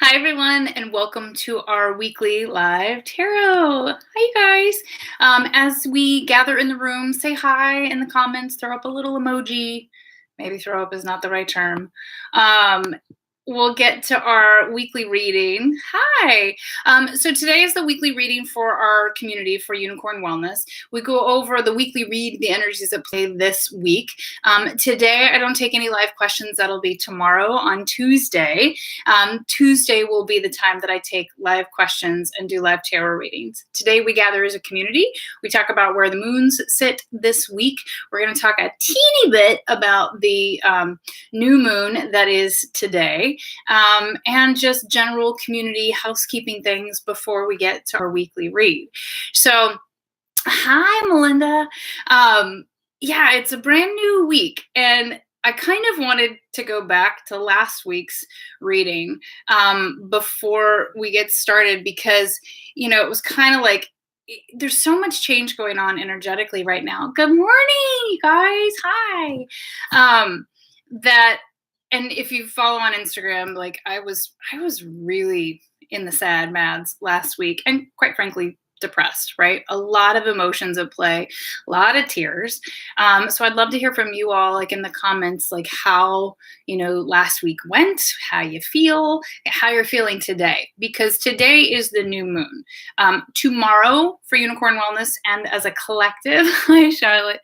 Hi, everyone, and welcome to our weekly live tarot. Hi, you guys. As we gather in the room, say hi in the comments, throw up a little emoji. Maybe throw up is not the right term. We'll get to our weekly reading. Hi. So today is the weekly reading for our community for Unicorn Wellness. We go over the weekly read, the energies that play this week. Today, I don't take any live questions. That'll be tomorrow on Tuesday. Tuesday will be the time that I take live questions and do live tarot readings. Today, we gather as a community. We talk about where the moons sit this week. We're going to talk a teeny bit about the new moon that is today. And just general community housekeeping things before we get to our weekly read. So, hi, Melinda. Yeah, it's a brand new week, and I kind of wanted to go back to last week's reading before we get started because, it was kind of like there's so much change going on energetically right now. Good morning, you guys. Hi. And if you follow on Instagram, like I was really in the sad mads last week, and quite frankly, depressed, right? A lot of emotions at play, a lot of tears. So I'd love to hear from you all, like in the comments, like how, last week went, how you feel, how you're feeling today, because today is the new moon. Tomorrow for Unicorn Wellness and as a collective, hi Charlotte,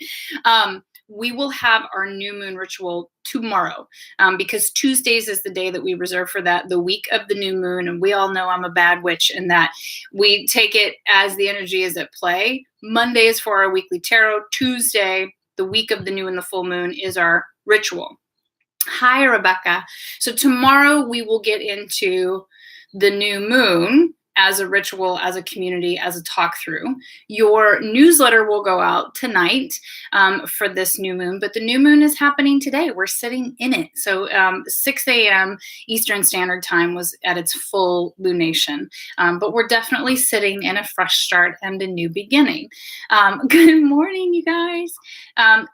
we will have our new moon ritual tomorrow because Tuesdays is the day that we reserve for that, the week of the new moon. And we all know I'm a bad witch in that we take it as the energy is at play. Monday is for our weekly tarot. Tuesday, the week of the new and the full moon, is our ritual. Hi, Rebecca. So tomorrow we will get into the new moon as a ritual, as a community, as a talk through. Your newsletter will go out tonight for this new moon, but the new moon is happening today. We're sitting in it. So 6 a.m. Eastern Standard Time was at its full lunation, but we're definitely sitting in a fresh start and a new beginning. Good morning, you guys. I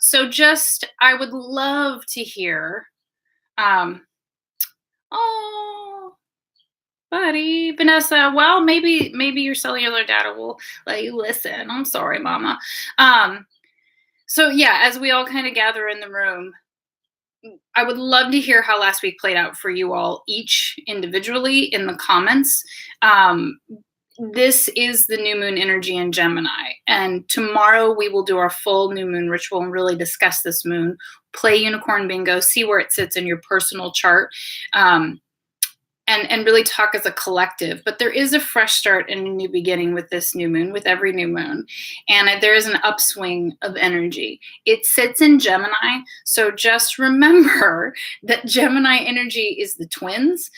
would love to hear, buddy, Vanessa, well, maybe your cellular data will let you listen. I'm sorry, mama. So yeah, as we all kind of gather in the room, I would love to hear how last week played out for you all, each individually in the comments. This is the new moon energy in Gemini, and tomorrow we will do our full new moon ritual and really discuss this moon, play unicorn bingo, see where it sits in your personal chart. And really talk as a collective. But there is a fresh start and a new beginning with this new moon, with every new moon. And there is an upswing of energy. It sits in Gemini. So just remember that Gemini energy is the twins.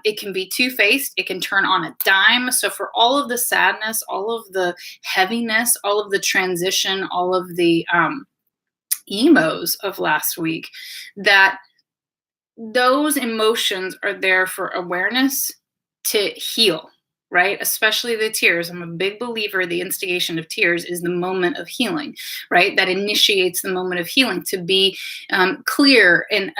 It can be two-faced. It can turn on a dime. So for all of the sadness, all of the heaviness, all of the transition, all of the emos of last week, that those emotions are there for awareness to heal, right? Especially the tears. I'm a big believer the instigation of tears is the moment of healing, right? That initiates the moment of healing to be clear and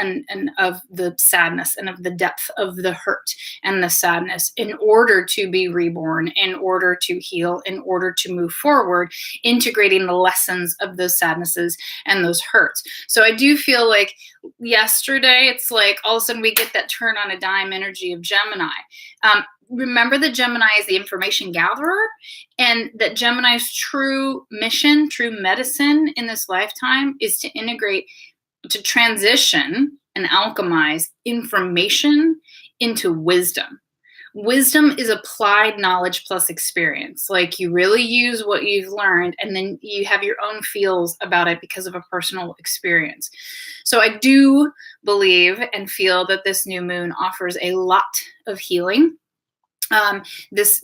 of the sadness and of the depth of the hurt and the sadness in order to be reborn, in order to heal, in order to move forward, integrating the lessons of those sadnesses and those hurts. So I do feel like yesterday, it's like all of a sudden we get that turn on a dime energy of Gemini. Remember that Gemini is the information gatherer, and that Gemini's true mission, true medicine in this lifetime is to integrate, to transition and alchemize information into wisdom. Wisdom is applied knowledge plus experience. Like you really use what you've learned and then you have your own feels about it because of a personal experience. So I do believe and feel that this new moon offers a lot of healing. This,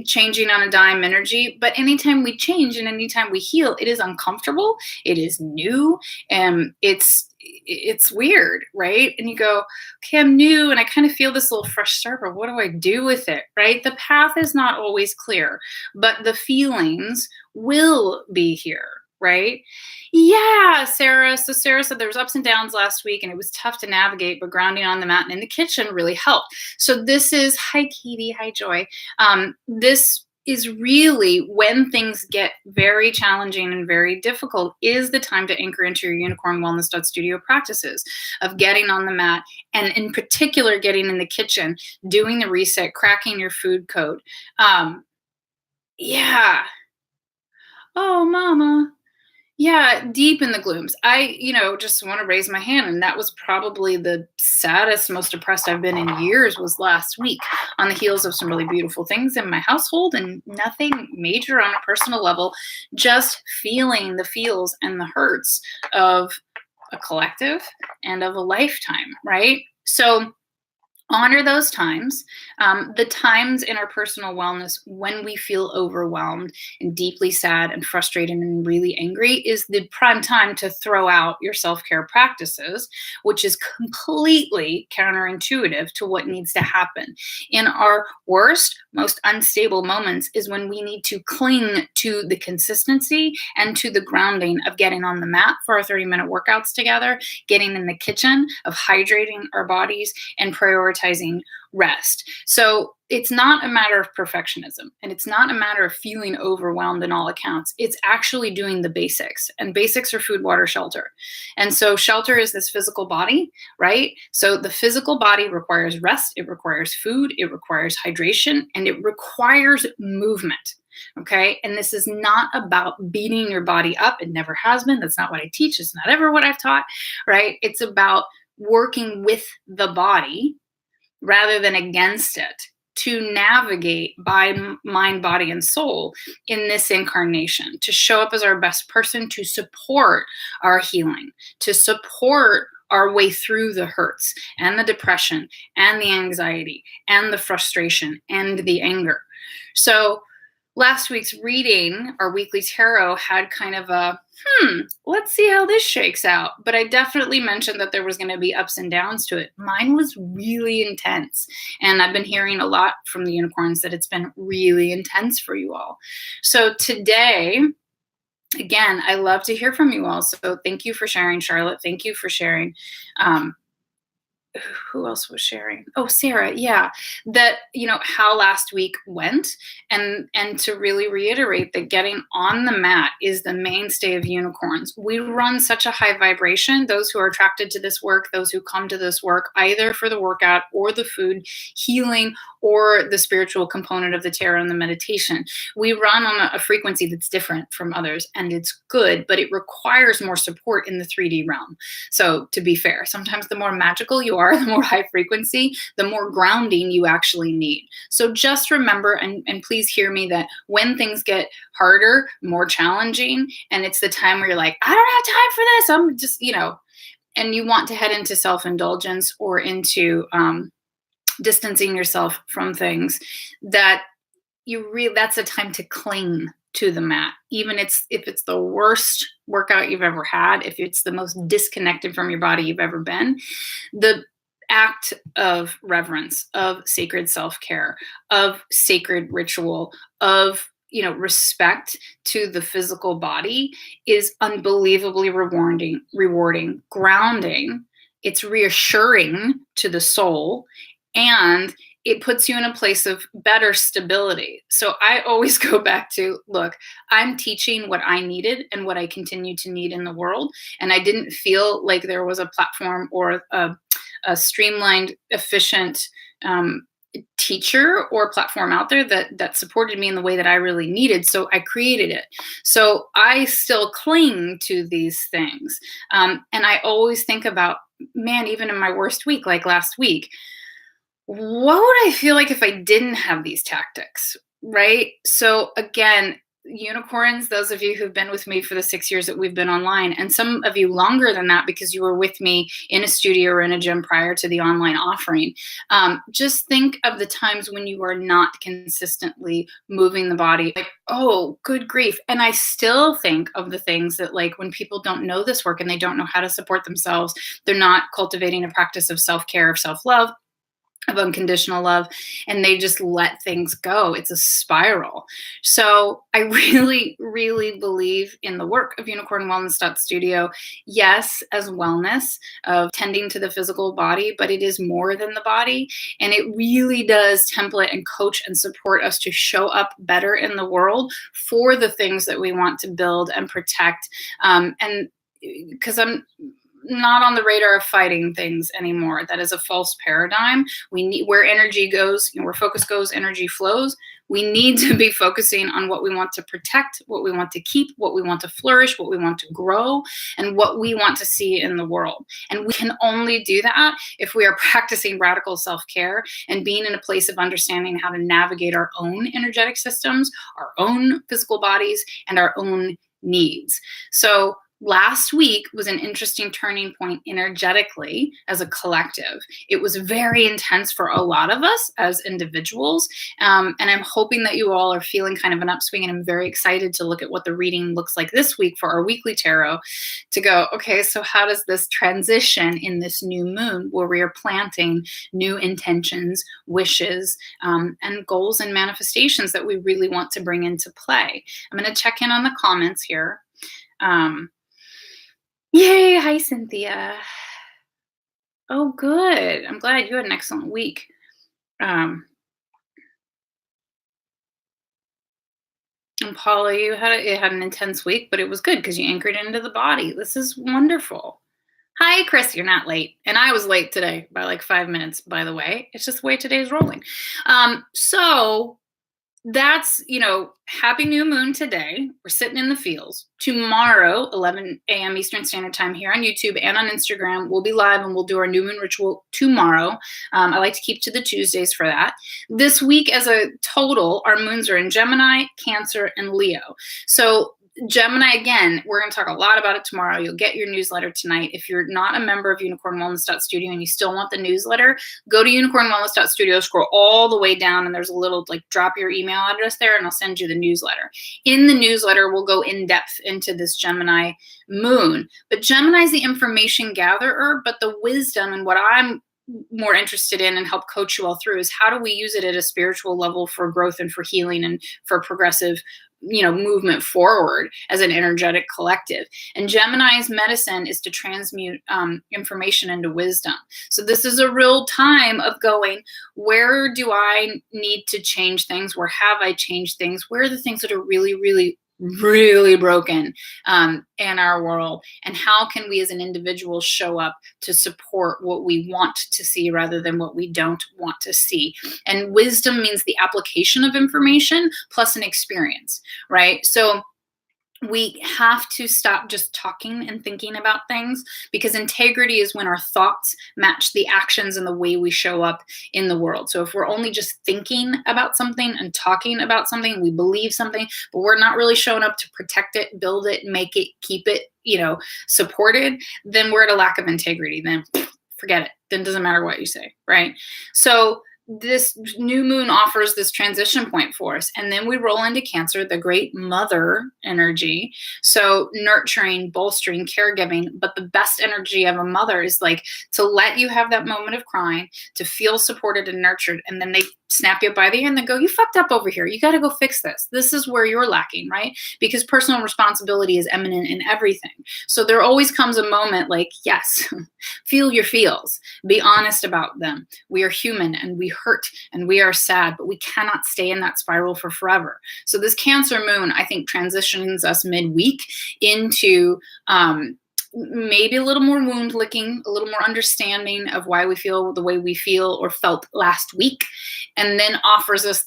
changing on a dime energy, but anytime we change and anytime we heal, it is uncomfortable, it is new, and it's weird, right? And you go, okay, I'm new and I kind of feel this little fresh start, but what do I do with it, right? The path is not always clear, but the feelings will be here, right? Yeah, Sarah. So Sarah said there was ups and downs last week and it was tough to navigate, but grounding on the mat and in the kitchen really helped. So this is, hi Katie, hi Joy. This is really when things get very challenging and very difficult is the time to anchor into your unicorn wellness studio practices of getting on the mat and in particular getting in the kitchen, doing the reset, cracking your food code. Yeah. Oh, mama. Yeah, deep in the glooms. I, just want to raise my hand. And that was probably the saddest, most depressed I've been in years was last week on the heels of some really beautiful things in my household and nothing major on a personal level, just feeling the feels and the hurts of a collective and of a lifetime, right? So honor those times. The times in our personal wellness when we feel overwhelmed and deeply sad and frustrated and really angry is the prime time to throw out your self-care practices, which is completely counterintuitive to what needs to happen. In our worst, most unstable moments is when we need to cling to the consistency and to the grounding of getting on the mat for our 30-minute workouts together, getting in the kitchen, of hydrating our bodies, and prioritizing rest. So it's not a matter of perfectionism and it's not a matter of feeling overwhelmed in all accounts. It's actually doing the basics, and basics are food, water, shelter. And so shelter is this physical body, right? So the physical body requires rest, it requires food, it requires hydration, and it requires movement. Okay. And this is not about beating your body up. It never has been. That's not what I teach. It's not ever what I've taught, right? It's about working with the body rather than against it to navigate by mind, body, and soul in this incarnation, to show up as our best person, to support our healing, to support our way through the hurts and the depression and the anxiety and the frustration and the anger. So last week's reading, our weekly tarot, had kind of a, let's see how this shakes out. But I definitely mentioned that there was going to be ups and downs to it. Mine was really intense. And I've been hearing a lot from the unicorns that it's been really intense for you all. So today, again, I love to hear from you all. So thank you for sharing, Charlotte. Thank you for sharing. Who else was sharing? Oh, Sarah. Yeah. That, how last week went, and to really reiterate that getting on the mat is the mainstay of unicorns. We run such a high vibration. Those who are attracted to this work, those who come to this work, either for the workout or the food, healing, or the spiritual component of the tarot and the meditation, we run on a frequency that's different from others, and it's good, but it requires more support in the 3D realm. So to be fair, sometimes the more magical you are, the more high frequency, the more grounding you actually need. So just remember, and please hear me, that when things get harder, more challenging, and it's the time where you're like, I don't have time for this, I'm just, and you want to head into self-indulgence or into distancing yourself from things, that that's a time to cling to the mat, even if it's the worst workout you've ever had, if it's the most disconnected from your body you've ever been. The act of reverence, of sacred self-care, of sacred ritual, of respect to the physical body is unbelievably rewarding, grounding. It's reassuring to the soul, and it puts you in a place of better stability. So I always go back to, look, I'm teaching what I needed and what I continue to need in the world. And I didn't feel like there was a platform or a streamlined, efficient teacher or platform out there that supported me in the way that I really needed. So I created it. So I still cling to these things. And I always think about, man, even in my worst week, like last week, what would I feel like if I didn't have these tactics, right? So again, unicorns, those of you who've been with me for the 6 years that we've been online, and some of you longer than that because you were with me in a studio or in a gym prior to the online offering, just think of the times when you are not consistently moving the body, like, oh, good grief. And I still think of the things that, like, when people don't know this work and they don't know how to support themselves, they're not cultivating a practice of self-care, of self-love, of unconditional love, and they just let things go. It's a spiral. So I really, really believe in the work of Unicorn Wellness Studio. Yes, as wellness of tending to the physical body, but it is more than the body. And it really does template and coach and support us to show up better in the world for the things that we want to build and protect. And because I'm not on the radar of fighting things anymore. That is a false paradigm. We need, where energy goes, where focus goes, energy flows. We need to be focusing on what we want to protect, what we want to keep, what we want to flourish, what we want to grow, and what we want to see in the world. And we can only do that if we are practicing radical self-care and being in a place of understanding how to navigate our own energetic systems, our own physical bodies, and our own needs. So last week was an interesting turning point energetically as a collective. It was very intense for a lot of us as individuals. And I'm hoping that you all are feeling kind of an upswing. And I'm very excited to look at what the reading looks like this week for our weekly tarot to go, okay, so how does this transition in this new moon where we are planting new intentions, wishes, and goals and manifestations that we really want to bring into play? I'm going to check in on the comments here. Yay. Hi, Cynthia. Oh, good. I'm glad you had an excellent week. And Paula, you had an intense week, but it was good because you anchored into the body. This is wonderful. Hi, Chris. You're not late. And I was late today by like 5 minutes, by the way. It's just the way today's rolling. So that's, happy new moon today. We're sitting in the fields. Tomorrow, 11 a.m. Eastern Standard Time here on YouTube and on Instagram, we'll be live and we'll do our new moon ritual tomorrow. I like to keep to the Tuesdays for that. This week as a total, our moons are in Gemini, Cancer, and Leo. So Gemini, again, we're going to talk a lot about it tomorrow. You'll get your newsletter tonight. If you're not a member of Unicorn Wellness Studio and you still want the newsletter, go to Unicorn Wellness Studio, scroll all the way down, and there's a little drop your email address there, and I'll send you the newsletter. In the newsletter, we'll go in depth into this Gemini moon. But Gemini is the information gatherer, but the wisdom and what I'm more interested in and help coach you all through is how do we use it at a spiritual level for growth and for healing and for progressive movement forward as an energetic collective. And Gemini's medicine is to transmute information into wisdom. So this is a real time of going, where do I need to change things? Where have I changed things? Where are the things that are really, really, really broken in our world? And how can we as an individual show up to support what we want to see rather than what we don't want to see? And wisdom means the application of information plus an experience, right? So we have to stop just talking and thinking about things, because integrity is when our thoughts match the actions and the way we show up in the world. So if we're only just thinking about something and talking about something, we believe something, but we're not really showing up to protect it, build it, make it, keep it, supported, then we're at a lack of integrity. Then forget it. Then it doesn't matter what you say, right? So this new moon offers this transition point for us. And then we roll into Cancer, the great mother energy. So nurturing, bolstering, caregiving. But the best energy of a mother is to let you have that moment of crying, to feel supported and nurtured. And then they snap you by the ear and then go, you fucked up over here. You got to go fix this. This is where you're lacking, right? Because personal responsibility is eminent in everything. So there always comes a moment yes, feel your feels, be honest about them. We are human and we hurt and we are sad, but we cannot stay in that spiral for forever. So this Cancer moon, I think, transitions us midweek into maybe a little more wound licking, a little more understanding of why we feel the way we feel or felt last week, and then offers us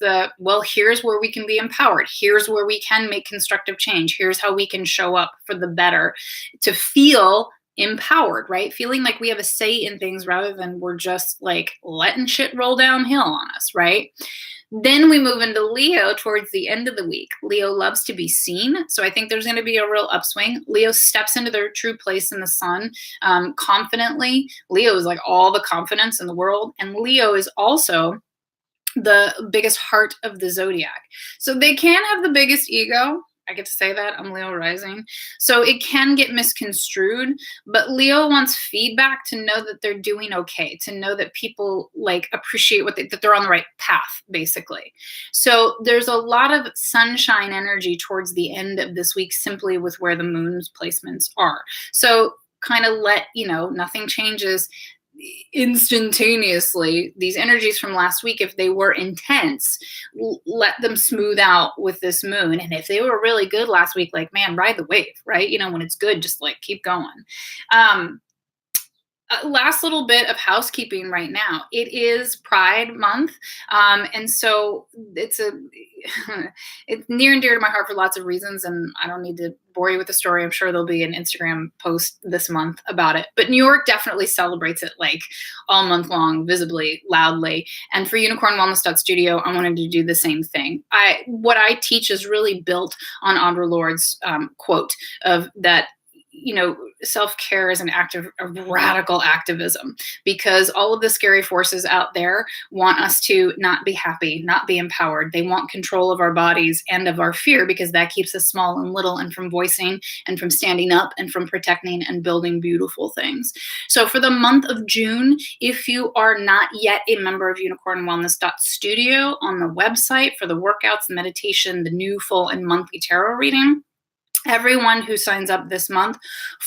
here's where we can be empowered. Here's where we can make constructive change. Here's how we can show up for the better to feel empowered, right? Feeling like we have a say in things rather than we're just letting shit roll downhill on us, right? Then we move into Leo towards the end of the week. Leo loves to be seen. So I think there's going to be a real upswing. Leo steps into their true place in the sun confidently. Leo is all the confidence in the world. And Leo is also the biggest heart of the zodiac. So they can have the biggest ego, I get to say that. I'm Leo rising. So it can get misconstrued, but Leo wants feedback to know that they're doing okay, to know that people like appreciate that they're on the right path, basically. So there's a lot of sunshine energy towards the end of this week, simply with where the moon's placements are. So kind of nothing changes instantaneously. These energies from last week, if they were intense, let them smooth out with this moon. And if they were really good last week, like, man, ride the wave, right? When it's good, just like keep going. Last little bit of housekeeping right now. It is Pride Month, and so it's near and dear to my heart for lots of reasons, and I don't need to bore you with the story. I'm sure there'll be an Instagram post this month about it. But New York definitely celebrates it like all month long, visibly, loudly. And for Unicorn Wellness Studio, I wanted to do the same thing. What I teach is really built on Audre Lorde's quote of that, self-care is an act of radical activism, because all of the scary forces out there want us to not be happy, not be empowered. They want control of our bodies and of our fear, because that keeps us small and little, and from voicing and from standing up and from protecting and building beautiful things. So for the month of June, if you are not yet a member of Unicorn Wellness Studio, on the website for the workouts, the meditation, the new full and monthly tarot reading, everyone who signs up this month,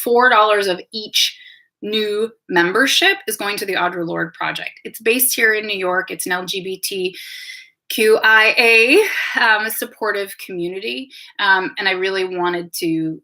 $4 of each new membership is going to the Audre Lorde Project. It's based here in New York. It's an LGBTQIA supportive community, and I really wanted to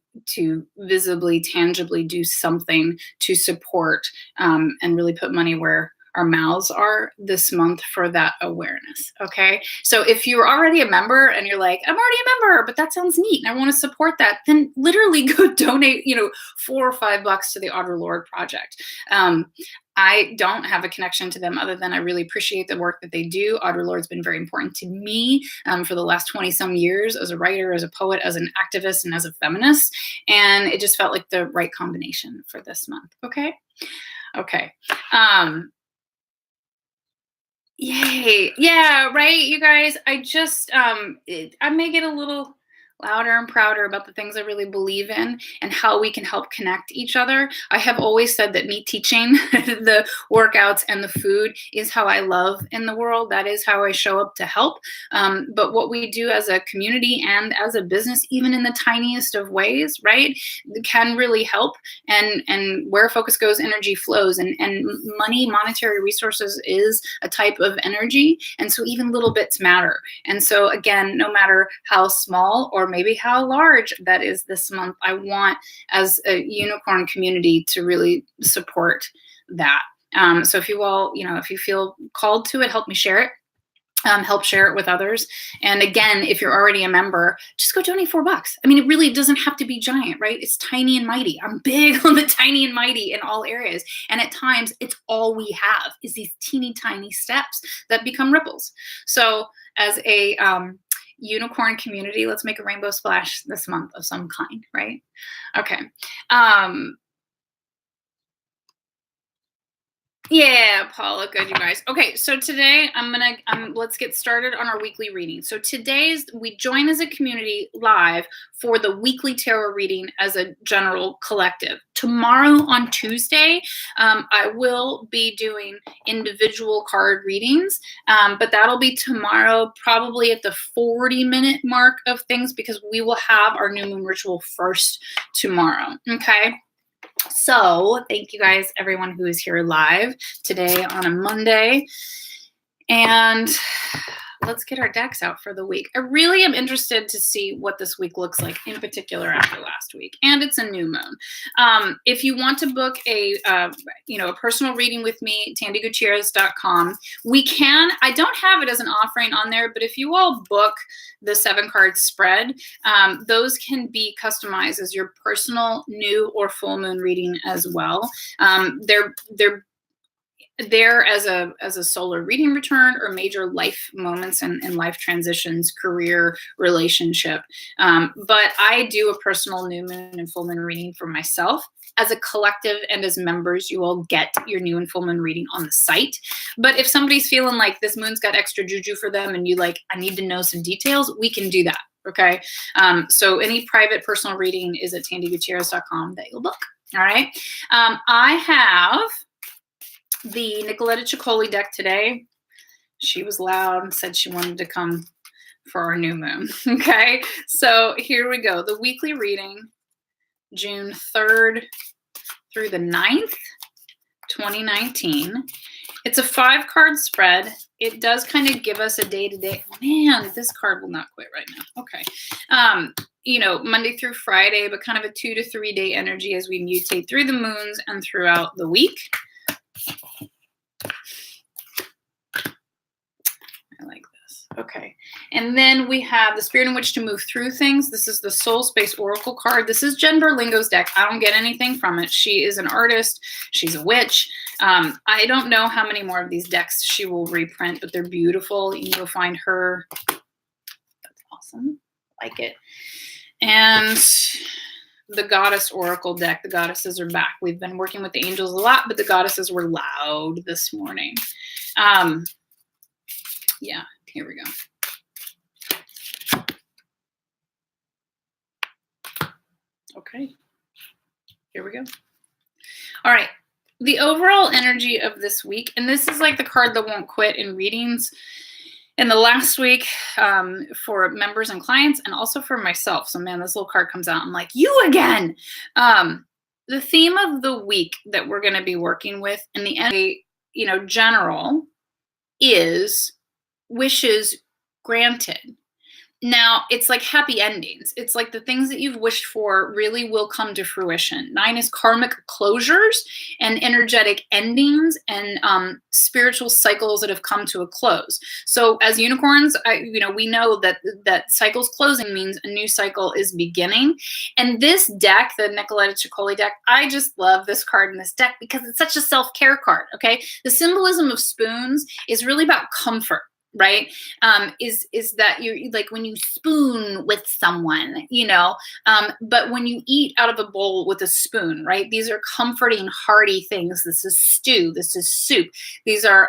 visibly, tangibly do something to support and really put money where our mouths are this month for that awareness. Okay. So if you're already a member and you're like, I'm already a member, but that sounds neat and I want to support that, then literally go donate, $4 or $5 to the Audre Lorde Project. I don't have a connection to them other than I really appreciate the work that they do. Audre Lorde's been very important to me for the last 20 some years as a writer, as a poet, as an activist, and as a feminist. And it just felt like the right combination for this month. Okay. Okay. Yay. Yeah, right, you guys. I just, I may get a little louder and prouder about the things I really believe in and how we can help connect each other. I have always said that me teaching the workouts and the food is how I love in the world. That is how I show up to help. But what we do as a community and as a business, even in the tiniest of ways, right, can really help. And where focus goes, energy flows. And money, monetary resources is a type of energy. And so even little bits matter. And so again, no matter how small or maybe how large that is this month, I want, as a unicorn community, to really support that. So if you all, if you feel called to it, help me share it. Help share it with others. And again, if you're already a member, just go donate $4. I mean, it really doesn't have to be giant, right? It's tiny and mighty. I'm big on the tiny and mighty in all areas. And at times, it's all we have is these teeny tiny steps that become ripples. So as a unicorn community, let's make a rainbow splash this month of some kind, right? Okay. Yeah, Paula, good, you guys. Okay, so today let's get started on our weekly reading. So we join as a community live for the weekly tarot reading as a general collective. Tomorrow on Tuesday, I will be doing individual card readings, but that'll be tomorrow, probably at the 40-minute mark of things, because we will have our new moon ritual first tomorrow, okay? So thank you guys, everyone who is here live today on a Monday. And let's get our decks out for the week. I really am interested to see what this week looks like, in particular after last week. And it's a new moon. If you want to book a personal reading with me, tandygutierrez.com. I don't have it as an offering on there, but if you all book the 7-card spread, those can be customized as your personal new or full moon reading as well. They're there as a solar reading return or major life moments and life transitions, career, relationship. But I do a personal new moon and full moon reading for myself. As a collective and as members, you all get your new and full moon reading on the site. But if somebody's feeling like this moon's got extra juju for them and I need to know some details, we can do that. Okay. So any private personal reading is at tandygutierrez.com that you'll book. All right. I have the Nicoletta Ciccoli deck today. She was loud and said she wanted to come for our new moon. Okay. So here we go. The weekly reading, June 3rd through the 9th, 2019. It's a 5-card spread. It does kind of give us a day-to-day. Man, this card will not quit right now. Okay. You know, Monday through Friday, but kind of a 2 to 3 day energy as we mutate through the moons and throughout the week. I like this. Okay. And then we have the Spirit in Which to Move Through Things. This is the Soul Space Oracle card. This is Jen Berlingo's deck. I don't get anything from it. She is an artist. She's a witch. I don't know how many more of these decks she will reprint, but they're beautiful. You can go find her. That's awesome. Like it. And the Goddess Oracle deck. The goddesses are back. We've been working with the angels a lot, but the goddesses were loud this morning. Yeah, here we go. Okay, here we go. All right, the overall energy of this week, and this is like the card that won't quit in readings in the last week for members and clients, and also for myself. So man, this little card comes out, I'm like, you again. The theme of the week that we're going to be working with in the end, you know, general is wishes granted. Now, it's like happy endings. It's like the things that you've wished for really will come to fruition. 9 is karmic closures and energetic endings and spiritual cycles that have come to a close. So as unicorns, we know that cycles closing means a new cycle is beginning. And this deck, the Nicoletta Ciccoli deck, I just love this card in this deck because it's such a self-care card, okay? The symbolism of spoons is really about comfort. Right? Is that you like when you spoon with someone, you know, but when you eat out of a bowl with a spoon, right? These are comforting, hearty things. This is stew. This is soup. These are,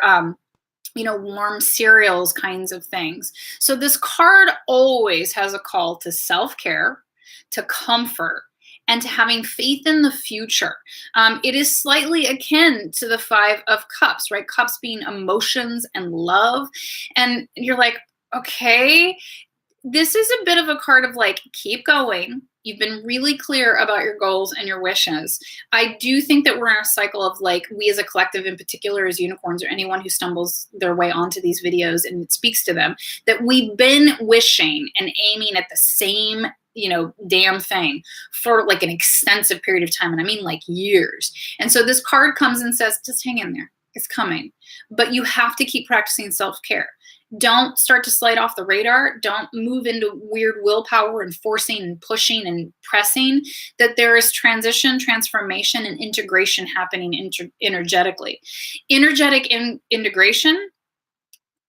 warm cereals kinds of things. So this card always has a call to self-care, to comfort, and to having faith in the future. It is slightly akin to the 5 of Cups, right? Cups being emotions and love. And you're like, okay, this is a bit of a card of like, keep going. You've been really clear about your goals and your wishes. I do think that we're in a cycle of like, we as a collective in particular as unicorns or anyone who stumbles their way onto these videos and it speaks to them, that we've been wishing and aiming at the same damn thing for like an extensive period of time. And I mean like years. And so this card comes and says, just hang in there. It's coming. But you have to keep practicing self-care. Don't start to slide off the radar. Don't move into weird willpower and forcing and pushing and pressing. That there is transition, transformation, and integration happening energetically. Energetic integration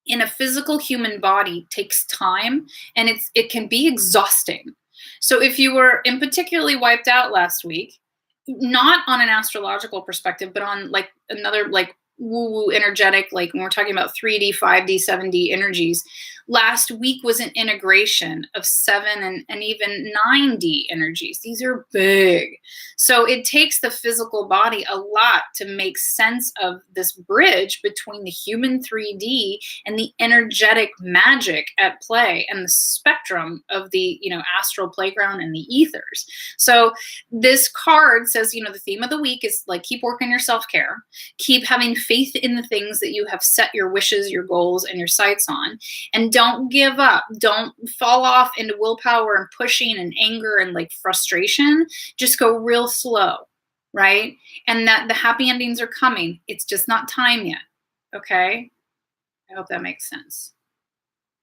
in a physical human body takes time, and it can be exhausting. So if you were in particularly wiped out last week, not on an astrological perspective, but on like another like woo-woo energetic, like when we're talking about 3D, 5D, 7D energies, last week was an integration of 7 and even 9D energies. These are big. So it takes the physical body a lot to make sense of this bridge between the human 3D and the energetic magic at play and the spectrum of the, astral playground and the ethers. So this card says, the theme of the week is like, keep working your self-care, keep having faith in the things that you have set your wishes, your goals, and your sights on, and don't give up. Don't fall off into willpower and pushing and anger and like frustration. Just go real slow, right? And that the happy endings are coming. It's just not time yet, okay? I hope that makes sense.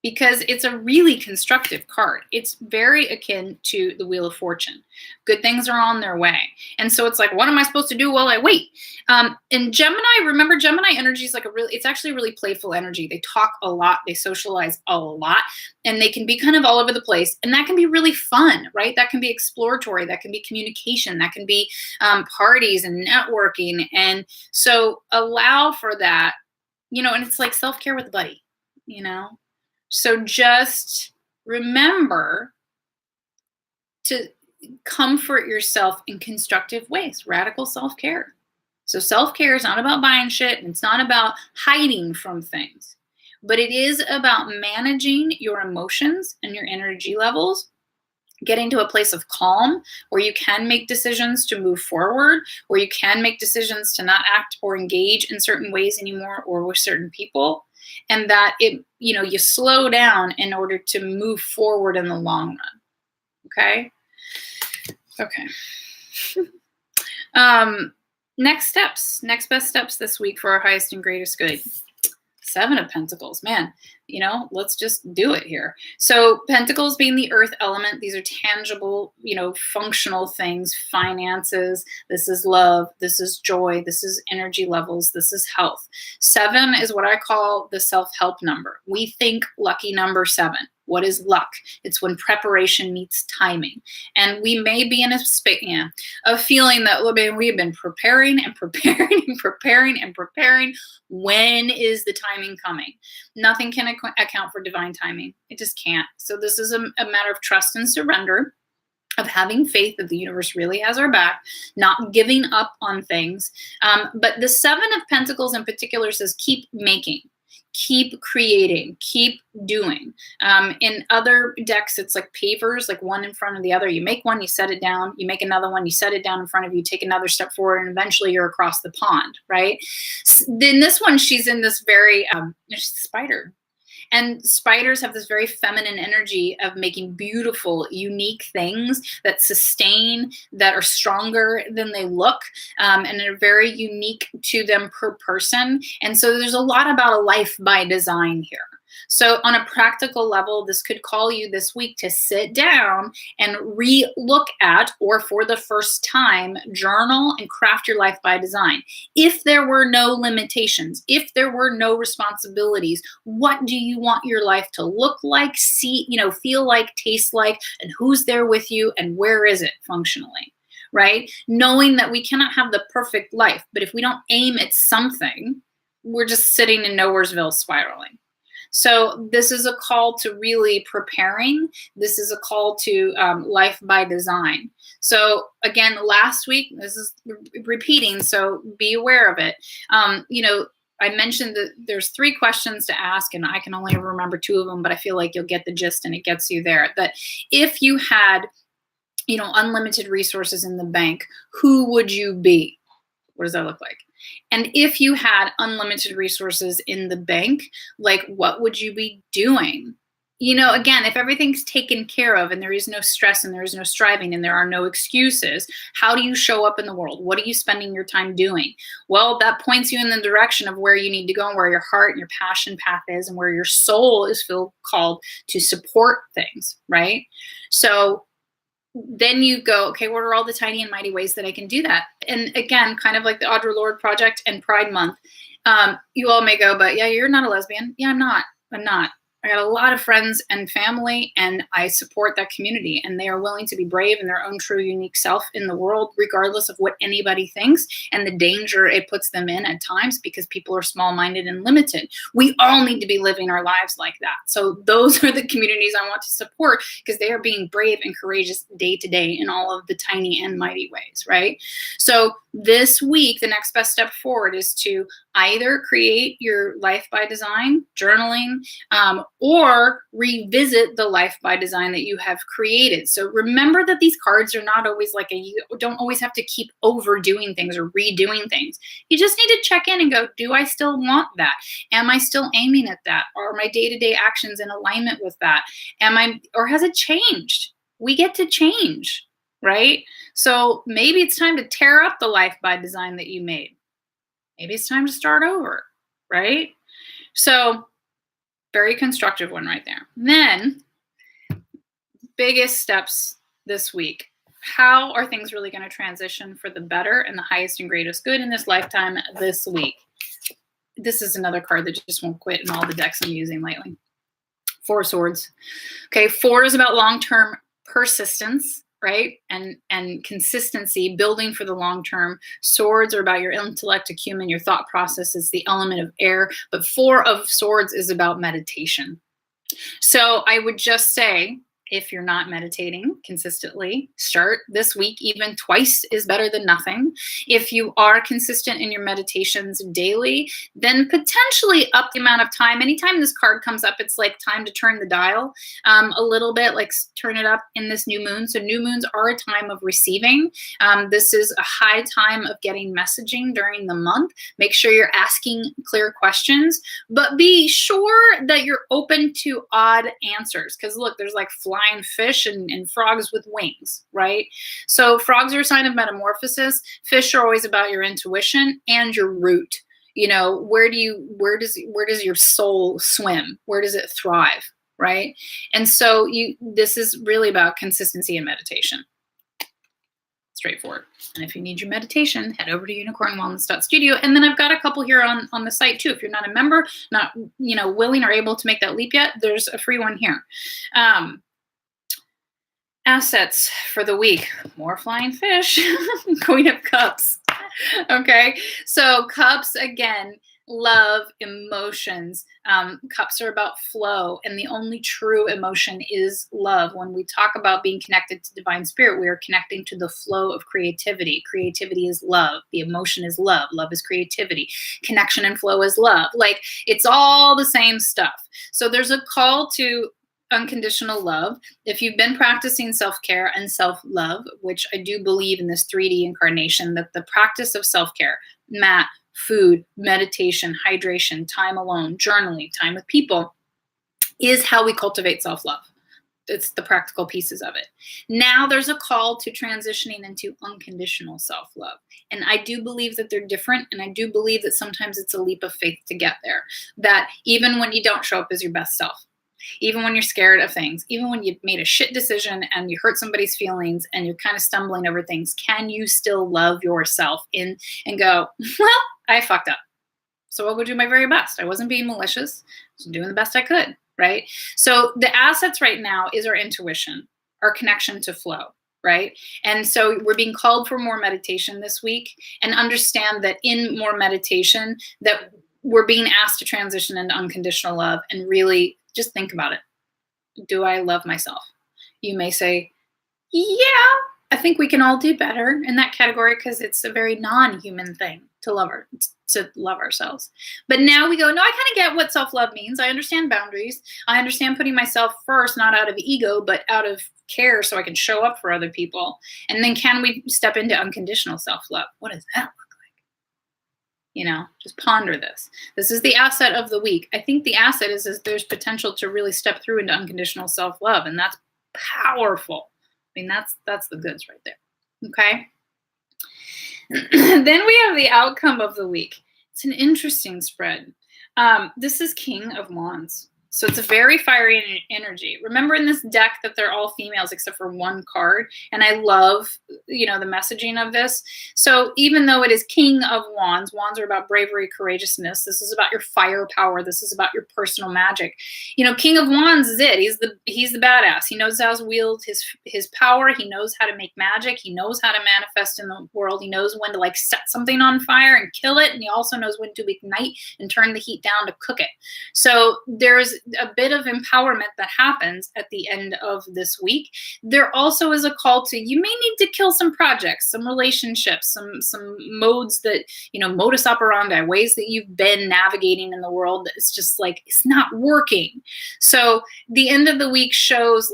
Because it's a really constructive card. It's very akin to the Wheel of Fortune. Good things are on their way. And so it's like, what am I supposed to do while I wait? And Gemini, remember Gemini energy is like it's actually a really playful energy. They talk a lot, they socialize a lot, and they can be kind of all over the place. And that can be really fun, right? That can be exploratory, that can be communication, that can be parties and networking. And so allow for that, and it's like self-care with a buddy, So just remember to comfort yourself in constructive ways, radical self-care. So self-care is not about buying shit, and it's not about hiding from things, but it is about managing your emotions and your energy levels, getting to a place of calm where you can make decisions to move forward, where you can make decisions to not act or engage in certain ways anymore or with certain people, and that you slow down in order to move forward in the long run. Okay. Next best steps this week for our highest and greatest good. 7 of Pentacles, man, let's just do it here. So Pentacles being the earth element, these are tangible, functional things, finances. This is love. This is joy. This is energy levels. This is health. 7 is what I call the self-help number. We think lucky number 7. What is luck? It's when preparation meets timing. And we may be in a feeling that we have been preparing and preparing and preparing and preparing. When is the timing coming? Nothing can account for divine timing. It just can't. So this is a matter of trust and surrender, of having faith that the universe really has our back, not giving up on things. But the 7 of Pentacles in particular says keep making. Keep creating, keep doing. In other decks, it's like pavers, like one in front of the other. You make one, you set it down, you make another one, you set it down in front of you, take another step forward, and eventually you're across the pond, right? Then this one, she's in this very spider. And spiders have this very feminine energy of making beautiful, unique things that sustain, that are stronger than they look, and are very unique to them per person. And so there's a lot about a life by design here. So on a practical level, this could call you this week to sit down and re-look at, or for the first time, journal and craft your life by design. If there were no limitations, if there were no responsibilities, what do you want your life to look like, see, feel like, taste like, and who's there with you, and where is it functionally, right? Knowing that we cannot have the perfect life, but if we don't aim at something, we're just sitting in nowheresville spiraling. So this is a call to really preparing. This is a call to life by design. So again, last week, this is repeating, so be aware of it. I mentioned that there's 3 questions to ask, and I can only remember 2 of them, but I feel like you'll get the gist and it gets you there. That if you had, unlimited resources in the bank, who would you be? What does that look like? And if you had unlimited resources in the bank, like what would you be doing? Again, if everything's taken care of and there is no stress and there is no striving and there are no excuses, how do you show up in the world? What are you spending your time doing? Well, that points you in the direction of where you need to go and where your heart and your passion path is and where your soul is called to support things, right? So then you go, okay, what are all the tiny and mighty ways that I can do that? And again, kind of like the Audre Lorde Project and Pride Month, you all may go, but yeah, you're not a lesbian. Yeah, I'm not. I got a lot of friends and family, and I support that community, and they are willing to be brave in their own true, unique self in the world, regardless of what anybody thinks and the danger it puts them in at times, because people are small-minded and limited. We all need to be living our lives like that. So those are the communities I want to support, because they are being brave and courageous day to day in all of the tiny and mighty ways, right? So this week, the next best step forward is to either create your life by design, journaling, or revisit the life by design that you have created. So remember that these cards are not always you don't always have to keep overdoing things or redoing things. You just need to check in and go, do I still want that? Am I still aiming at that? Are my day-to-day actions in alignment with that? Or has it changed? We get to change, right? So maybe it's time to tear up the life by design that you made. Maybe it's time to start over, right? So very constructive one right there. Then, biggest steps this week. How are things really going to transition for the better and the highest and greatest good in this lifetime this week? This is another card that just won't quit in all the decks I'm using lately. 4 of Swords. Okay, 4 is about long-term persistence, right? And consistency, building for the long term. Swords are about your intellect, acumen, your thought process is the element of air. But 4 of Swords is about meditation. So I would just say, If you're not meditating consistently, start this week. Even twice is better than nothing. If you are consistent in your meditations daily, then potentially up the amount of time. Anytime this card comes up, it's like time to turn the dial a little bit, like turn it up in this new moon. So new moons are a time of receiving. This is a high time of getting messaging during the month. Make sure you're asking clear questions, but be sure that you're open to odd answers. Because look, there's like flying fish and frogs with wings, right? So frogs are a sign of metamorphosis. Fish are always about your intuition and your root. You know, where does your soul swim? Where does it thrive, right? And so this is really about consistency in meditation. Straightforward. And if you need your meditation, head over to unicornwellness.studio. And then I've got a couple here on the site too. If you're not a member, not willing or able to make that leap yet, there's a free one here. Assets for the week. More flying fish. Queen of Cups. Okay. So cups, again, love, emotions. Cups are about flow, and the only true emotion is love. When we talk about being connected to divine spirit, we are connecting to the flow of creativity. Creativity is love. The emotion is love. Love is creativity. Connection and flow is love. Like, it's all the same stuff. So there's a call to unconditional love. If you've been practicing self-care and self-love, which I do believe in this 3D incarnation, that the practice of self-care, mat, food, meditation, hydration, time alone, journaling, time with people, is how we cultivate self-love. It's the practical pieces of it. Now there's a call to transitioning into unconditional self-love. And I do believe that they're different. And I do believe that sometimes it's a leap of faith to get there. That even when you don't show up as your best self, even when you're scared of things, even when you've made a shit decision and you hurt somebody's feelings and you're kind of stumbling over things, can you still love yourself and go, well, I fucked up, so I'll go do my very best. I wasn't being malicious. I was doing the best I could, right? So the assets right now is our intuition, our connection to flow, right? And so we're being called for more meditation this week, and understand that in more meditation that we're being asked to transition into unconditional love and really just think about it. Do I love myself? You may say, yeah, I think we can all do better in that category, because it's a very non-human thing to love ourselves. But now we go, no, I kind of get what self-love means. I understand boundaries. I understand putting myself first, not out of ego, but out of care, so I can show up for other people. And then can we step into unconditional self-love? What does that look like? Just ponder this. This is the asset of the week. I think the asset is there's potential to really step through into unconditional self-love, and that's powerful. I mean, that's the goods right there. Okay. Then we have the outcome of the week. It's an interesting spread. This is King of Wands. So it's a very fiery energy. Remember in this deck that they're all females except for one card. And I love, the messaging of this. So even though it is King of Wands, wands are about bravery, courageousness. This is about your firepower. This is about your personal magic. King of Wands is it. He's the badass. He knows how to wield his power. He knows how to make magic. He knows how to manifest in the world. He knows when to set something on fire and kill it. And he also knows when to ignite and turn the heat down to cook it. So there's a bit of empowerment that happens at the end of this week. There also is a call to, you may need to kill some projects, some relationships, some modes that, modus operandi, ways that you've been navigating in the world. It's just it's not working. So the end of the week shows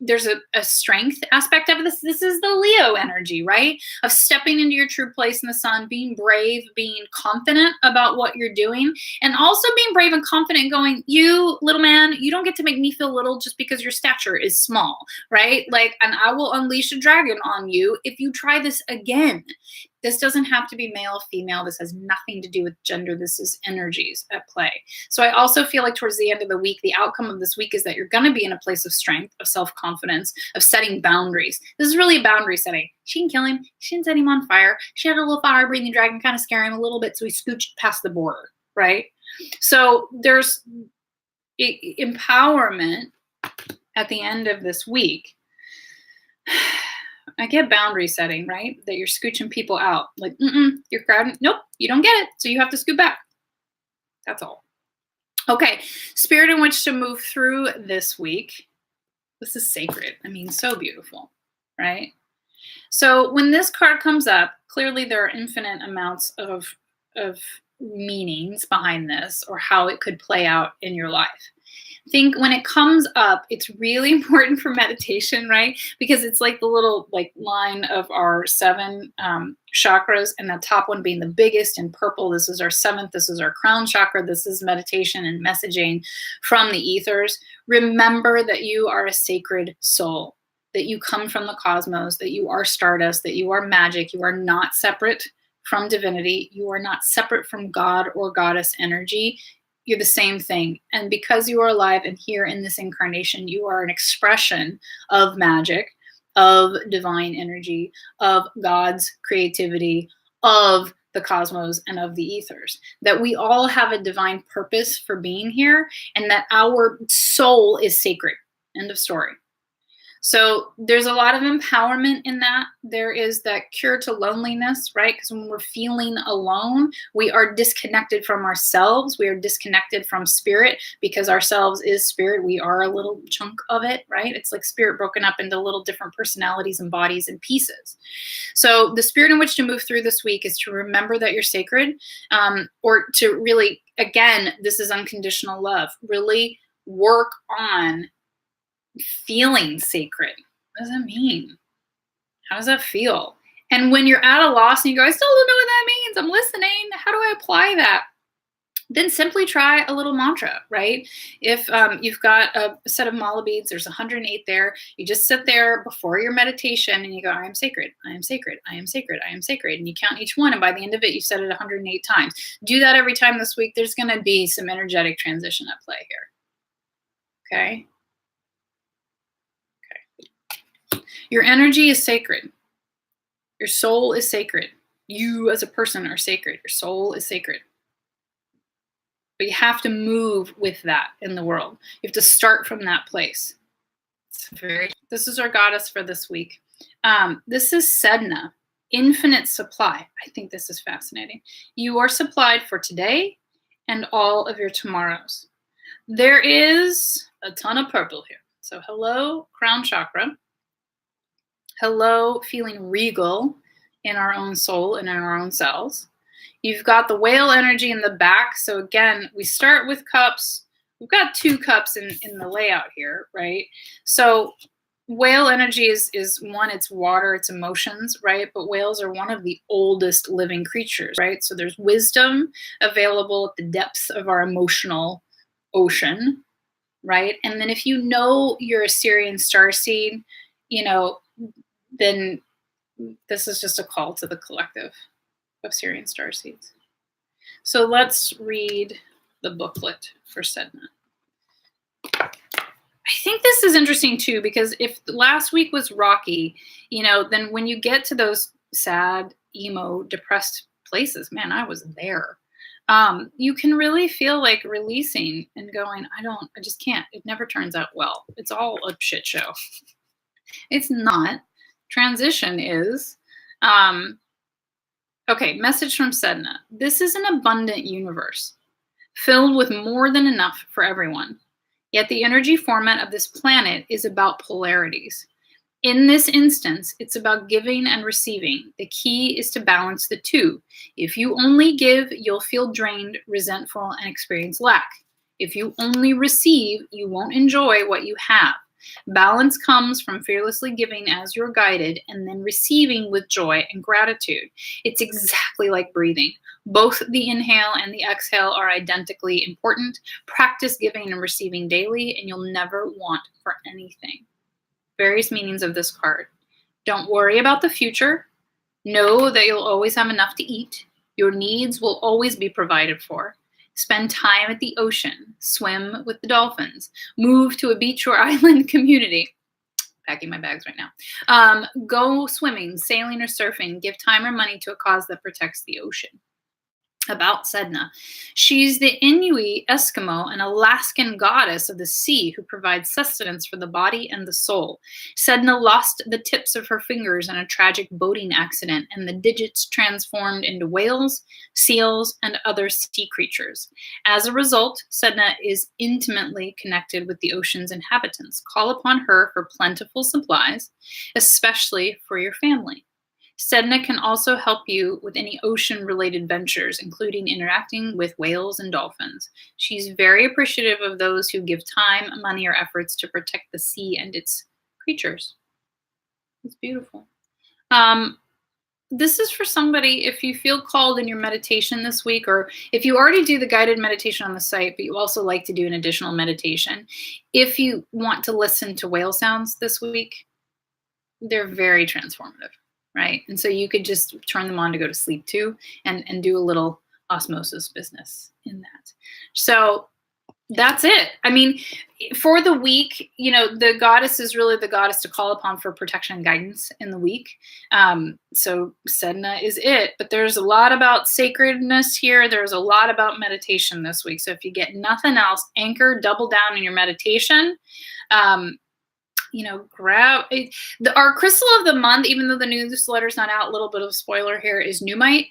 there's a strength aspect of this. This is the Leo energy, right? Of stepping into your true place in the sun, being brave, being confident about what you're doing, and also being brave and confident going, you little man, you don't get to make me feel little just because your stature is small, right? And I will unleash a dragon on you if you try this again. This doesn't have to be male, female. This has nothing to do with gender. This is energies at play. So I also feel like towards the end of the week, the outcome of this week is that you're going to be in a place of strength, of self-confidence, of setting boundaries. This is really a boundary setting. She can kill him. She didn't set him on fire. She had a little fire-breathing dragon kind of scare him a little bit, so he scooched past the border, right? So there's empowerment at the end of this week. I get boundary setting, right? That you're scooching people out. You're crowding. Nope, you don't get it. So you have to scoot back. That's all. Okay, spirit in which to move through this week. This is sacred. I mean, so beautiful, right? So when this card comes up, clearly there are infinite amounts of meanings behind this or how it could play out in your life. Think when it comes up, it's really important for meditation, right? Because it's like the little like line of our seven chakras, and the top one being the biggest in purple. This is our seventh. This is our crown chakra. This is meditation and messaging from the ethers. Remember that you are a sacred soul, that you come from the cosmos, that you are stardust, that you are magic. You are not separate from divinity. You are not separate from God or goddess energy. You're the same thing. And because you are alive and here in this incarnation, you are an expression of magic, of divine energy, of God's creativity, of the cosmos and of the ethers. That we all have a divine purpose for being here, and that our soul is sacred. End of story. So there's a lot of empowerment in that. There is that cure to loneliness, right? Because when we're feeling alone, we are disconnected from ourselves. We are disconnected from spirit, because ourselves is spirit. We are a little chunk of it, right? It's like spirit broken up into little different personalities and bodies and pieces. So the spirit in which to move through this week is to remember that you're sacred, or to really, again, this is unconditional love. Really work on feeling sacred. What does that mean? How does that feel? And when you're at a loss and you go, I still don't know what that means, I'm listening, how do I apply that? Then simply try a little mantra, right? If you've got a set of mala beads, there's 108 there. You just sit there before your meditation and you go, I am sacred, I am sacred, I am sacred, I am sacred. And you count each one. And by the end of it, you said it 108 times. Do that every time this week. There's going to be some energetic transition at play here. Okay? Your energy is sacred. Your soul is sacred. You as a person are sacred. Your soul is sacred. But you have to move with that in the world. You have to start from that place. This is our goddess for this week. This is Sedna, infinite supply. I think this is fascinating. You are supplied for today and all of your tomorrows. There is a ton of purple here. So hello, crown chakra. Hello, feeling regal in our own soul and in our own selves. You've got the whale energy in the back. So again, we start with cups. We've got 2 cups in the layout here, right? So whale energy is one, it's water, it's emotions, right? But whales are one of the oldest living creatures, right? So there's wisdom available at the depths of our emotional ocean, right? And then if you know you're a Syrian starseed, then this is just a call to the collective of Syrian starseeds. So let's read the booklet for Sedna. I think this is interesting too, because if last week was rocky, then when you get to those sad, emo, depressed places, man, I was there. You can really feel like releasing and going, I just can't. It never turns out well. It's all a shit show. It's not. Transition is. Okay, message from Sedna. This is an abundant universe, filled with more than enough for everyone. Yet the energy format of this planet is about polarities. In this instance, it's about giving and receiving. The key is to balance the two. If you only give, you'll feel drained, resentful, and experience lack. If you only receive, you won't enjoy what you have. Balance comes from fearlessly giving as you're guided and then receiving with joy and gratitude. It's exactly like breathing. Both the inhale and the exhale are identically important. Practice giving and receiving daily, and you'll never want for anything. Various meanings of this card. Don't worry about the future. Know that you'll always have enough to eat. Your needs will always be provided for. Spend time at the ocean. Swim with the dolphins. Move to a beach or island community. Packing my bags right now. Go swimming, sailing, or surfing. Give time or money to a cause that protects the ocean. about Sedna. She's the Inuit, Eskimo, and Alaskan goddess of the sea who provides sustenance for the body and the soul. Sedna lost the tips of her fingers in a tragic boating accident, and the digits transformed into whales, seals, and other sea creatures. As a result, Sedna is intimately connected with the ocean's inhabitants. Call upon her for plentiful supplies, especially for your family. Sedna can also help you with any ocean-related ventures, including interacting with whales and dolphins. She's very appreciative of those who give time, money, or efforts to protect the sea and its creatures. It's beautiful. This is for somebody if you feel called in your meditation this week, or if you already do the guided meditation on the site, but you also like to do an additional meditation. If you want to listen to whale sounds this week, they're very transformative. Right? And so you could just turn them on to go to sleep too, and do a little osmosis business in that. So that's it. I mean, for the week, the goddess is really the goddess to call upon for protection and guidance in the week. So Sedna is it, but there's a lot about sacredness here. There's a lot about meditation this week. So if you get nothing else, anchor, double down in your meditation. Grab our crystal of the month, even though the newsletter's not out, a little bit of a spoiler here, is Numite.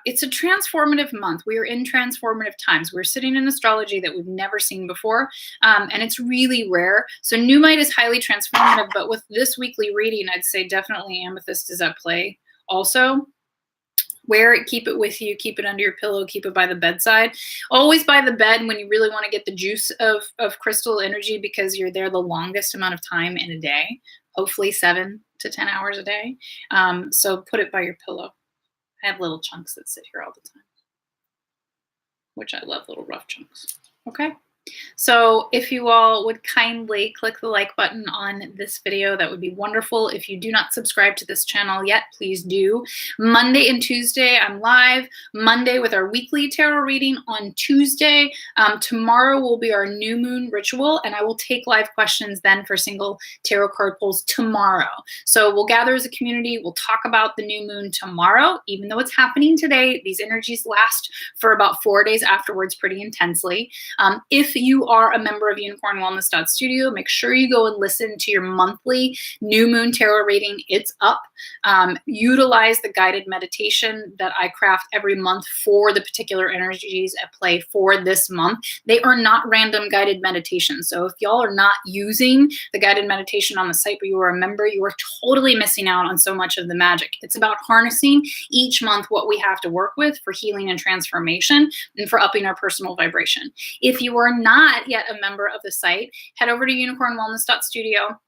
It's a transformative month. We are in transformative times. We're sitting in astrology that we've never seen before, and it's really rare. So Numite is highly transformative, but with this weekly reading, I'd say definitely amethyst is at play also. Wear it, keep it with you, keep it under your pillow, keep it by the bedside. Always by the bed when you really want to get the juice of crystal energy, because you're there the longest amount of time in a day, hopefully 7 to 10 hours a day. So put it by your pillow. I have little chunks that sit here all the time, which I love, little rough chunks. Okay. So if you all would kindly click the like button on this video, that would be wonderful. If you do not subscribe to this channel yet, please do. Monday and Tuesday, I'm live. Monday with our weekly tarot reading. On Tuesday, tomorrow will be our new moon ritual, and I will take live questions then for single tarot card pulls tomorrow. So we'll gather as a community. We'll talk about the new moon tomorrow, even though it's happening today. These energies last for about 4 days afterwards pretty intensely. If you are a member of unicornwellness.studio, make sure you go and listen to your monthly new moon tarot reading. It's up. Utilize the guided meditation that I craft every month for the particular energies at play for this month. They are not random guided meditations. So if y'all are not using the guided meditation on the site, but you are a member, you are totally missing out on so much of the magic. It's about harnessing each month what we have to work with for healing and transformation and for upping our personal vibration. If you are not yet a member of the site, head over to unicornwellness.studio.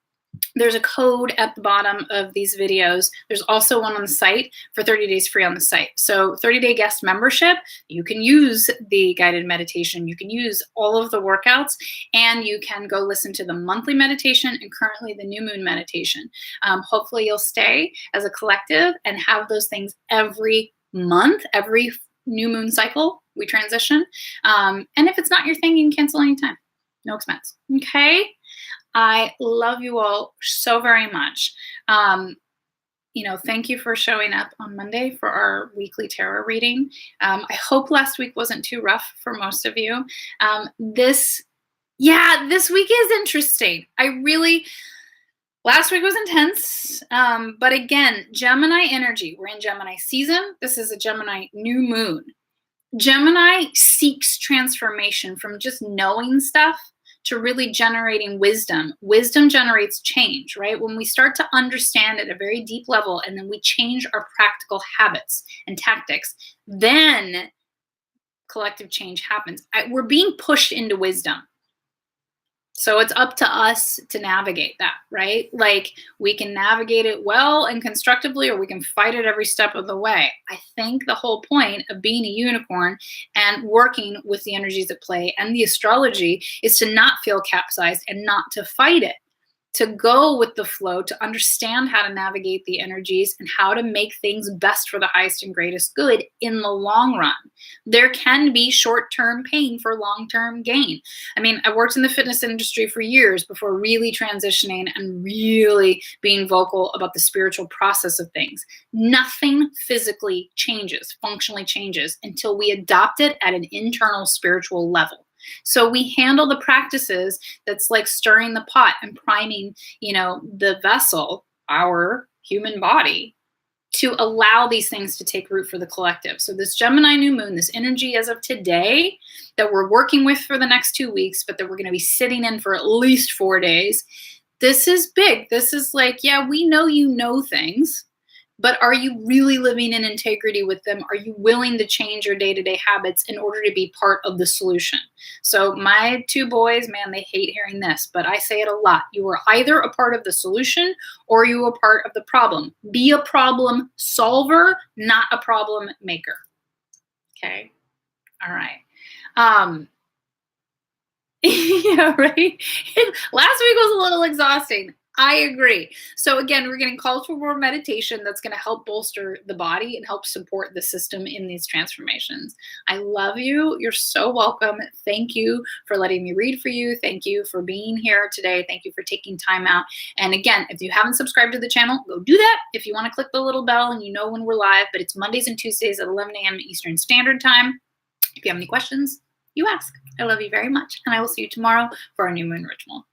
There's a code at the bottom of these videos. There's also one on the site for 30 days free on the site. So 30-day guest membership, you can use the guided meditation, you can use all of the workouts, and you can go listen to the monthly meditation and currently the new moon meditation. Hopefully you'll stay as a collective and have those things every month, every new moon cycle we transition. And if it's not your thing, you can cancel anytime. No expense. Okay? I love you all so very much. Thank you for showing up on Monday for our weekly tarot reading. I hope last week wasn't too rough for most of you. This week is interesting. Last week was intense, but again, Gemini energy. We're in Gemini season. This is a Gemini new moon. Gemini seeks transformation from just knowing stuff to really generating wisdom. Wisdom generates change, right? When we start to understand at a very deep level and then we change our practical habits and tactics, then collective change happens. We're being pushed into wisdom. So it's up to us to navigate that, right? Like we can navigate it well and constructively, or we can fight it every step of the way. I think the whole point of being a unicorn and working with the energies at play and the astrology is to not feel capsized and not to fight it, to go with the flow, to understand how to navigate the energies and how to make things best for the highest and greatest good in the long run. There can be short-term pain for long-term gain. I mean, I worked in the fitness industry for years before really transitioning and really being vocal about the spiritual process of things. Nothing physically changes, functionally changes, until we adopt it at an internal spiritual level. So we handle the practices that's like stirring the pot and priming, the vessel, our human body, to allow these things to take root for the collective. So this Gemini new moon, this energy as of today that we're working with for the next 2 weeks, but that we're going to be sitting in for at least 4 days. This is big. This is like, yeah, we know you know things, but are you really living in integrity with them? Are you willing to change your day-to-day habits in order to be part of the solution? So my 2 boys, man, they hate hearing this, but I say it a lot. You are either a part of the solution or you are a part of the problem. Be a problem solver, not a problem maker. Okay. All right. Yeah, right. Last week was a little exhausting. I agree. So again, we're getting calls for more meditation that's going to help bolster the body and help support the system in these transformations. I love you. You're so welcome. Thank you for letting me read for you. Thank you for being here today. Thank you for taking time out. And again, if you haven't subscribed to the channel, go do that. If you want to click the little bell and you know when we're live, but it's Mondays and Tuesdays at 11 a.m. Eastern Standard Time. If you have any questions, you ask. I love you very much. And I will see you tomorrow for our new moon ritual.